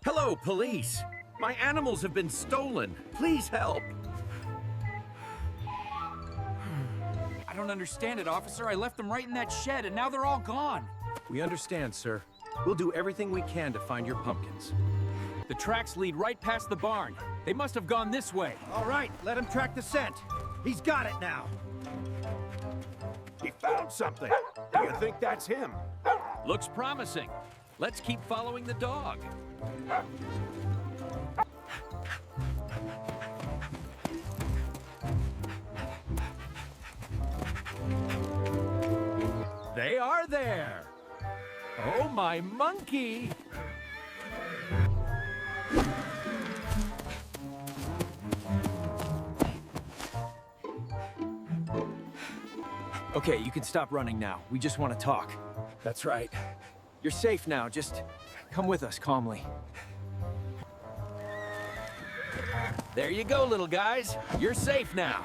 Hello, police! My animals have been stolen. Please help. I don't understand it, officer. I left them right in that shed, and now they're all gone. We understand, sir. We'll do everything we can to find your pumpkins. The tracks lead right past the barn. They must have gone this way. All right, let him track the scent. He's got it now. He found something. Do you think that's him? Looks promising. Let's keep following the dog. They are there. Oh, my monkey. Okay, you can stop running now. We just want to talk. That's right. You're safe now. Just come with us calmly. There you go, little guys. You're safe now.